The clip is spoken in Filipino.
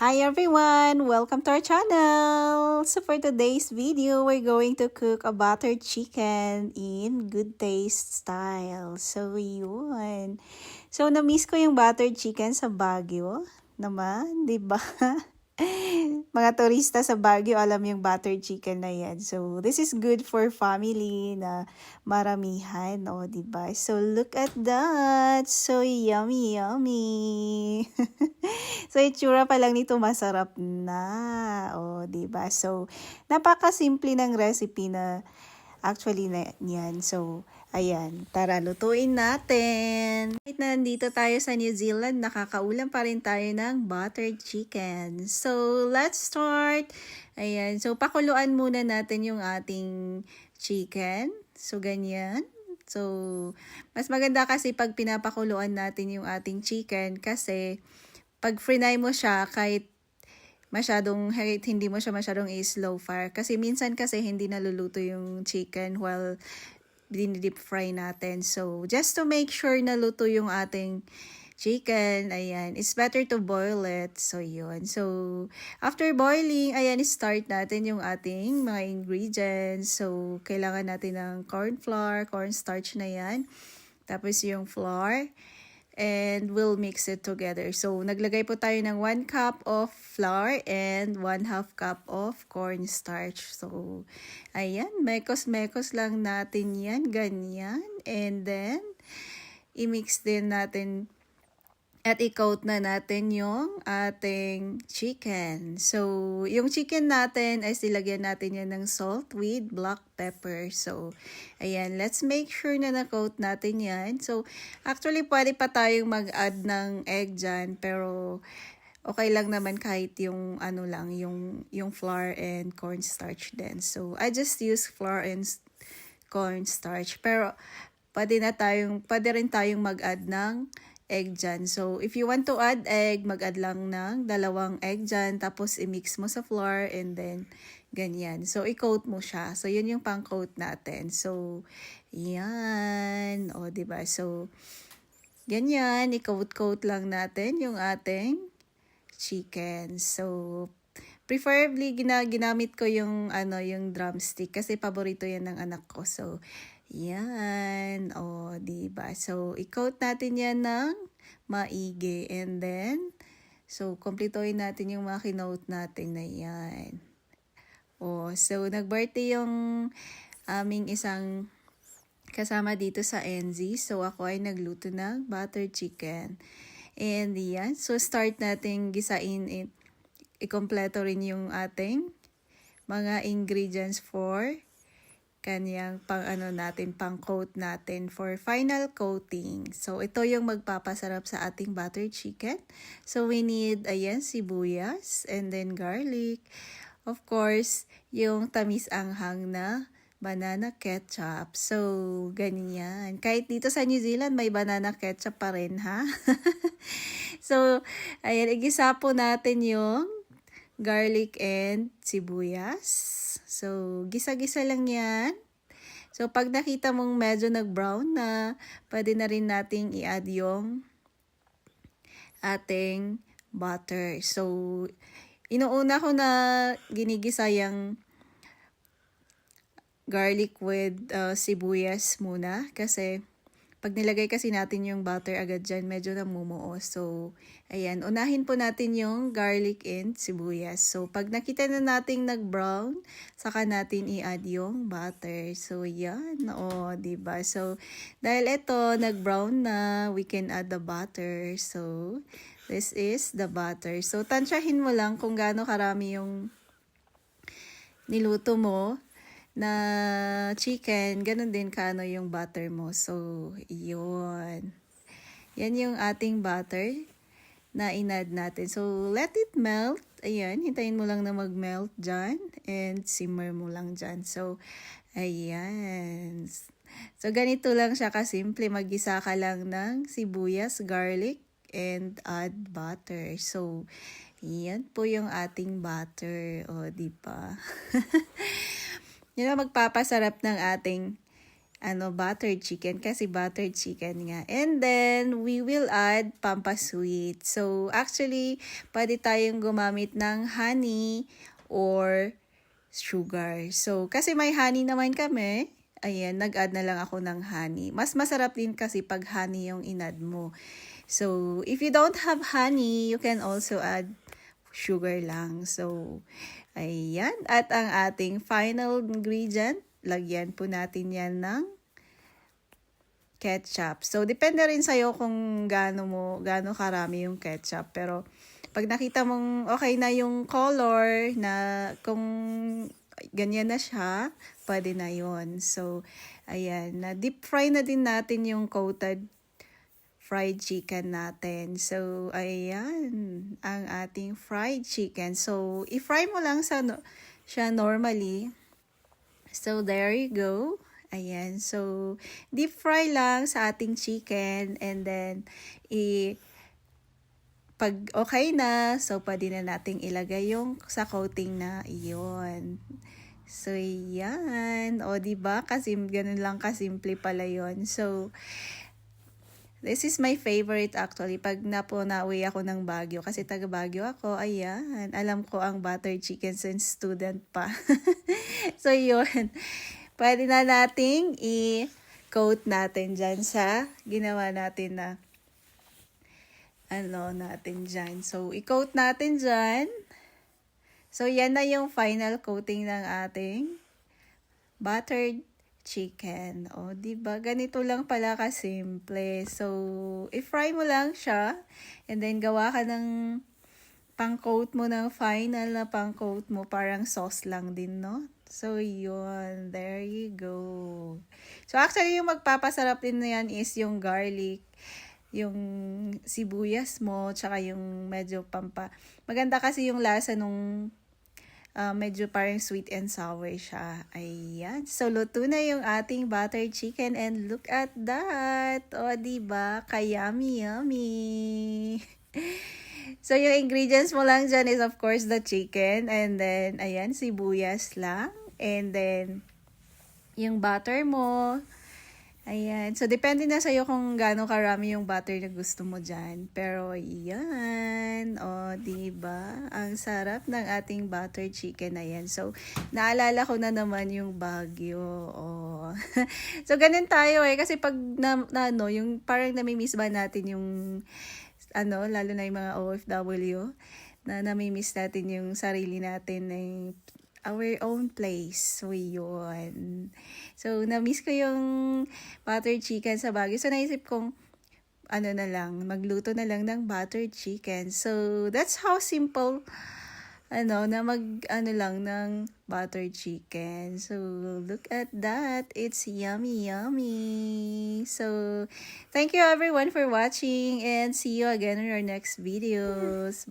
Hi everyone! Welcome to our channel! So for today's video, we're going to cook a buttered chicken in good taste style. So yun. So na-miss ko yung buttered chicken sa Baguio naman, di ba? Mga turista sa Baguio, alam yung buttered chicken na yan. So, this is good for family na maramihan, o, diba? So, look at that! So, yummy, yummy! So, itsura pa lang nito, masarap na. O, diba? So, napakasimple ng recipe na actually na yan. So, ayan. Tara, lutuin natin. Kahit na nandito tayo sa New Zealand, nakakaulam pa rin tayo ng buttered chicken. So, let's start. Ayan. So, pakuluan muna natin yung ating chicken. So, ganyan. So, mas maganda kasi pag pinapakuluan natin yung ating chicken kasi pag frinay mo siya kahit hindi mo siya masyadong i-slow fire. Kasi minsan kasi hindi naluluto yung chicken while dinidip fry natin. So, just to make sure naluto yung ating chicken, ayan, it's better to boil it. So, yun. So, after boiling, ayan, start natin yung ating mga ingredients. So, kailangan natin ng corn flour, cornstarch na yan. Tapos yung flour. And we'll mix it together. So, naglagay po tayo ng 1 cup of flour and 1/2 cup of cornstarch. So, ayan, mekos-mekos lang natin yan, ganyan. And then, i-mix din natin at i-coat na natin yung ating chicken. So, yung chicken natin ay silagyan natin yan ng salt with black pepper. So, ayan, let's make sure na na-coat natin yan. So, actually, pwede pa tayong mag-add ng egg dyan, pero okay lang naman kahit yung ano lang, yung flour and cornstarch din. So, I just use flour and cornstarch. Pero, pwede rin tayong mag-add ng egg dyan. So, if you want to add egg, mag-add lang ng 2 egg dyan. Tapos, i-mix mo sa flour and then, ganyan. So, i-coat mo siya. So, yun yung pang-coat natin. So, yan. O, diba? So, ganyan. I-coat-coat lang natin yung ating chicken. So, preferably, ginamit ko yung drumstick kasi paborito yan ng anak ko. So, yan. O, diba? So, i-coat natin yan ng maigi. And then, so, kumpletuhin natin yung mga kinote natin na yan. O, so, nag-birthday yung aming isang kasama dito sa NZ. So, ako ay nagluto ng buttered chicken. And yan. So, start natin gisain it. I-kompleto rin yung ating mga ingredients for kanyang pang-coat natin for final coating. So, ito yung magpapasarap sa ating buttered chicken. So, we need, ayan, sibuyas and then garlic. Of course, yung tamis-anghang na banana ketchup. So, ganyan. Kahit dito sa New Zealand, may banana ketchup pa rin, ha? So, ayan, igisa po natin yung garlic and sibuyas. So, gisa-gisa lang yan. So, pag nakita mong medyo nag-brown na, pwede na rin nating i-add yung ating butter. So, inuuna ko na ginigisa yung garlic with sibuyas muna kasi pag nilagay kasi natin yung butter agad dyan, medyo namumuo. So, ayan, unahin po natin yung garlic and sibuyas. So, pag nakita na nating nag-brown, saka natin i-add yung butter. So, yan. O, diba? So, dahil ito, nag-brown na, we can add the butter. So, this is the butter. So, tansyahin mo lang kung gaano karami yung niluto mo na chicken, ganun din kano yung butter mo. So, yun. Yan yung ating butter na inad natin. So, let it melt. Ayan, hintayin mo lang na mag-melt dyan. And simmer mo lang dyan. So, ayan. So, ganito lang siya kasimple. Mag-isa ka lang ng sibuyas, garlic, and add butter. So, yan po yung ating butter. O, diba? Yun ang magpapasarap ng ating buttered chicken kasi buttered chicken nga. And then, we will add pampasweet. So, actually, pwede tayong gumamit ng honey or sugar. So, kasi may honey naman kami, ayan, nag-add na lang ako ng honey. Mas masarap din kasi pag honey yung in-add mo. So, if you don't have honey, you can also add sugar lang. So, ayan. At ang ating final ingredient, lagyan po natin yan ng ketchup. So, depende rin sa'yo kung gaano karami yung ketchup. Pero, pag nakita mong okay na yung color, na kung ganyan na siya, pwede na yon. So, ayan. Na deep fry na din natin yung coated fried chicken natin. So, ayan. Ang ating fried chicken. So, i-fry mo lang siya normally. So, there you go. Ayan. So, deep fry lang sa ating chicken. And then, pag okay na, so pwede na nating ilagay yung sa coating na iyon. So, yan. O, diba? Kasi ganun lang kasimple pala yon. So, this is my favorite actually. Pag nauwi ako ng Baguio. Kasi taga Baguio ako. Ayan. Alam ko ang buttered chicken since student pa. So, yun. Pwede na nating i-coat natin dyan sa ginawa natin na natin dyan. So, i-coat natin dyan. So, yan na yung final coating ng ating buttered chicken. O, diba? Ganito lang pala kasimple. So, i-fry mo lang siya. And then, gawa ka ng pang-coat mo ng final na pang-coat mo. Parang sauce lang din, no? So, yun. There you go. So, actually, yung magpapasarap din na yan is yung garlic, yung sibuyas mo, tsaka yung medyo maganda kasi yung lasa nung medyo parang sweet and sour siya. Ayan. So, luto na yung ating buttered chicken and look at that. O, diba? Ka-yummy, yummy. So, yung ingredients mo lang dyan is of course the chicken. And then, ayan, sibuyas lang. And then, yung butter mo. Ayan. So, depende na sa'yo kung gaano karami yung butter na gusto mo dyan. Pero, yan. O, diba? Ang sarap ng ating buttered chicken na yan. So, naalala ko na naman yung Baguio. O. So, ganun tayo eh. Kasi pag, yung parang namimiss ba natin yung, lalo na yung mga OFW, na namimiss natin yung sarili natin our own place. So, yun. So, na-miss ko yung buttered chicken sa Baguio. So, naisip kong, magluto na lang ng buttered chicken. So, that's how simple, na lang ng buttered chicken. So, look at that. It's yummy, yummy. So, thank you everyone for watching and see you again in our next videos.